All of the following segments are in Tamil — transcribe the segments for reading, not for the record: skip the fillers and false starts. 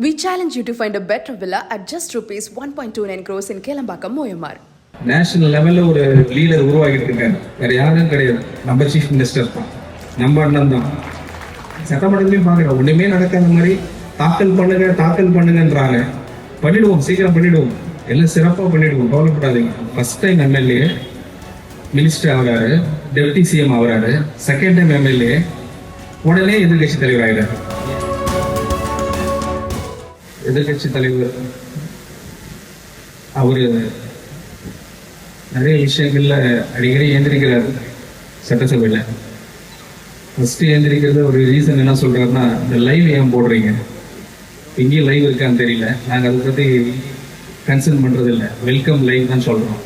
We challenge you to find a better villa at just rupees 1.29 crores in Kelambakam, Moyamar. National லெவலில் ஒரு லீடர் உருவாகிட்டு இருக்காரு. வேற யாரும் கிடையாது, நம்ம சீஃப் மினிஸ்டர் தான், நம்ம அண்ணன் தான். சட்டமன்றத்திலையும் பார்க்குறோம், ஒன்றுமே நடக்காத மாதிரி தாக்கல் பண்ணுங்கன்றாங்க. பண்ணிடுவோம், சீக்கிரம் பண்ணிடுவோம், எல்லாம் சிறப்பாக பண்ணிடுவோம், கவலைப்படாதீங்க. ஃபர்ஸ்ட் டைம் எம்எல்ஏ மினிஸ்டர் ஆகிறாரு, டெப்டி சிஎம் ஆகிறாரு. செகண்ட் டைம் எம்எல்ஏ உடனே எதிர்கட்சி தலைவர் ஆகிறாரு. எதிர்கட்சி தலைவர் அவரு நிறைய விஷயங்கள்ல அடிக்கடி ஏந்திரிக்கிறார். சட்டசபையில் ஃபர்ஸ்ட் ஏந்திரிக்கிறது ஒரு ரீசன் என்ன சொல்றாருன்னா, இந்த லைவ் ஏன் போடுறீங்க, இங்கேயும் லைவ் இருக்கான்னு தெரியல, நாங்கள் அதை பற்றி கன்சர்ன் பண்றது இல்லை, வெல்கம் லைவ் தான் சொல்றோம்.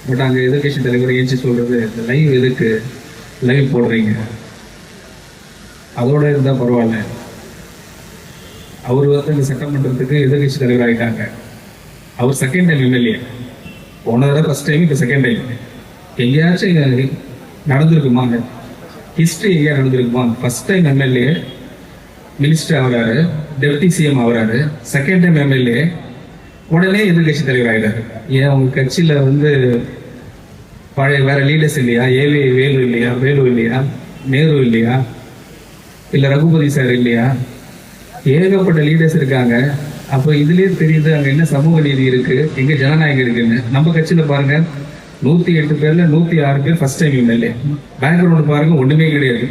பட் அங்கே எதிர்கட்சி தலைவர் ஏஞ்சி சொல்றது, இந்த லைவ் எதுக்கு லைவ் போடுறீங்க, அதோட இருந்தால் பரவாயில்ல. அவர் இந்த சட்டமன்றத்துக்கு எதிர்கட்சி தலைவர் ஆகிட்டாங்க. அவர் செகண்ட் டைம் எம்எல்ஏ. போன தடவை ஃபர்ஸ்ட் டைம், இப்போ செகண்ட் டைம். எங்கேயாச்சும் நடந்திருக்குமாங்க, ஹிஸ்ட்ரி எங்கேயா நடந்திருக்குமா? ஃபர்ஸ்ட் டைம் எம்எல்ஏ மினிஸ்டர் ஆகிறாரு, டெப்டி சிஎம் ஆகிறாரு. செகண்ட் டைம் எம்எல்ஏ உடனே எதிர்கட்சி தலைவர் ஆகிறாரு. ஏன் அவங்க கட்சியில் பழைய வேற லீடர்ஸ் இல்லையா? வேலு இல்லையா? நேரு இல்லையா? இல்லை ரகுபதி சார் இல்லையா? ஏகப்பட்ட லீடர்ஸ் இருக்காங்க. அப்போ இதுலயே தெரியுது அங்க என்ன சமூக நீதி இருக்கு, எங்க ஜனநாயகம் இருக்குன்னு. நம்ம கட்சியில பாருங்க, 108 பேர்ல 106 பேர் ஃபர்ஸ்ட் டைம் எம்எல்ஏ. பேக்ரவுண்ட் பாருங்க, ஒண்ணுமே கிடையாது.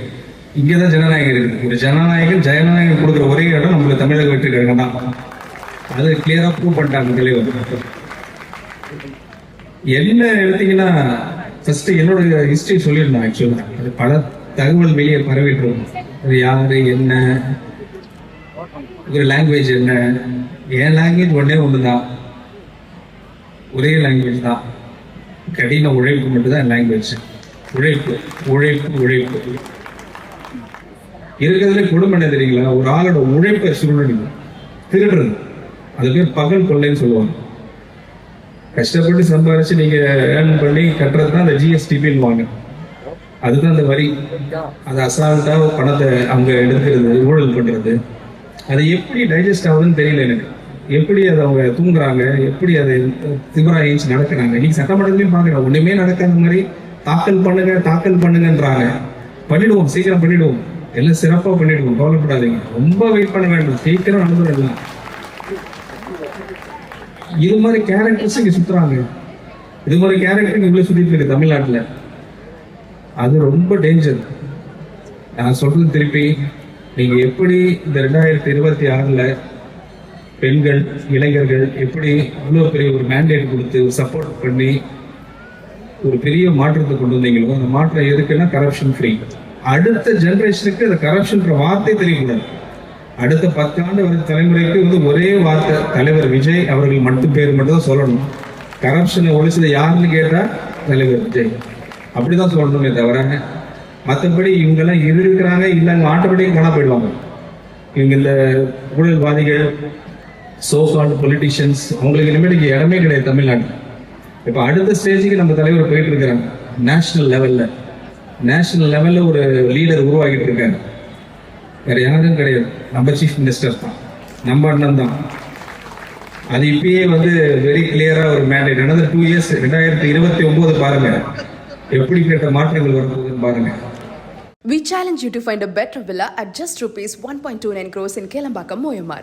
இங்கதான் ஜனநாயகம் இருக்கு. ஒரு ஜனநாயகம் கொடுக்குற ஒரே இடம் நம்மளுக்கு தமிழக வெற்றி கழகம் தான். அது கிளியரா ப்ரூவ் பண்ணிட்டாங்க தலைவர். என்ன எடுத்தீங்கன்னா, ஃபர்ஸ்ட் என்னோட ஹிஸ்டரி சொல்லியிருந்தேன். ஆக்சுவலா அது பல தகவல் வெளியே பரவிட்டு இருக்கும். அது யாரு, என்ன, ஒரு லாங்குவேஜ் என்ன. என் லாங்குவேஜ் ஒண்ணுதான், ஒரே லாங்குவேஜ் தான். கடின உழைப்பு மட்டும்தான் என் லாங்குவேஜ். உழைப்பு உழைப்பு உழைப்பு. இருக்கிறதுல கொடுமை என்ன தெரியுங்களா? ஒரு ஆளோட உழைப்பை சுருடுங்க, திருடுறது. அது பேர் பகல் கொள்ளைன்னு சொல்லுவாங்க. கஷ்டப்பட்டு சம்பாரிச்சு நீங்க ஏர்ன் பண்ணி கட்டுறது தான் அந்த ஜிஎஸ்டிபின்னு வாங்க. அதுதான் அந்த வரி. அது அசால்ட்டா பணத்தை அவங்க எடுக்கிறது, ஊழல் பண்றது. அது எப்படி டைஜஸ்ட் ஆகுதுன்னு தெரியல எனக்கு. எப்படி அதை அவங்க தூங்குறாங்க, எப்படி அதை திமிரா ஏஞ்சி நடக்கிறாங்க. இன்னைக்கு சட்டமன்றத்திலையும் பார்க்குறோம், ஒண்ணுமே நடக்காத மாதிரி தாக்கல் பண்ணுங்கன்றாங்க. பண்ணிடுவோம், சீக்கிரம் பண்ணிடுவோம், எல்லாம் சிறப்பாக பண்ணிடுவோம், கவலைப்படாதீங்க. ரொம்ப வெயிட் பண்ண வேண்டும், சீக்கிரம் நடந்துடலாம். இது மாதிரி கேரக்டர்ஸ் இங்க சுத்துறாங்க. இது மாதிரி கேரக்டர் இவ்வளவு சுத்திட்டு இருக்கு தமிழ்நாட்டுல. அது ரொம்ப டேஞ்சர். நான் சொல்றது திருப்பி, நீங்க எப்படி இந்த 2026 பெண்கள், இளைஞர்கள் எப்படி இவ்வளவு பெரிய ஒரு மேண்டேட் கொடுத்து சப்போர்ட் பண்ணி ஒரு பெரிய மாற்றத்தை கொண்டு வந்தீங்களோ, அந்த மாற்றம் எதுக்குன்னா கரப்ஷன் ஃப்ரீ. அடுத்த ஜெனரேஷனுக்கு அந்த கரப்ஷன்ற வார்த்தை தெரியக்கூடாது. அடுத்த 10 ஆண்டு வரை தலைமுறைக்கு ஒரே வார்த்தை, தலைவர் விஜய் அவர்கள் பேர் மட்டும் தான் சொல்லணும். கரப்ஷனை ஒழிச்சது யாருன்னு கேட்டா தலைவர் விஜய், அப்படிதான் சொல்லணுமே தவிர மற்றபடி இவங்கெல்லாம் இருக்கிறாங்க இல்லை ஆட்டோமேட்டிக்காக காண போயிடுவாங்க. இவங்க இந்த ஊழல்வாதிகள், சோகால்டு பொலிட்டிஷியன்ஸ், அவங்களுக்கு இனிமேல் இடமே கிடையாது தமிழ்நாடு. இப்போ அடுத்த ஸ்டேஜுக்கு நம்ம தலைவர் போயிட்டு இருக்கிறாங்க. நேஷனல் லெவல்ல ஒரு லீடர் உருவாகிட்டு இருக்காரு. வேற யாரும் கிடையாது, நம்ம சீஃப் மினிஸ்டர் தான், நம்ம அண்ணன் தான். அது இப்பயே வெரி கிளியரா ஒரு மேண்டேட். another 2 years 2029 பாருங்க எப்படிப்பட்ட மாற்றங்கள் வரும்போதுன்னு பாருங்க. We challenge you to find a better villa at just rupees 1.29 crores in Kelambakam, Moyamar.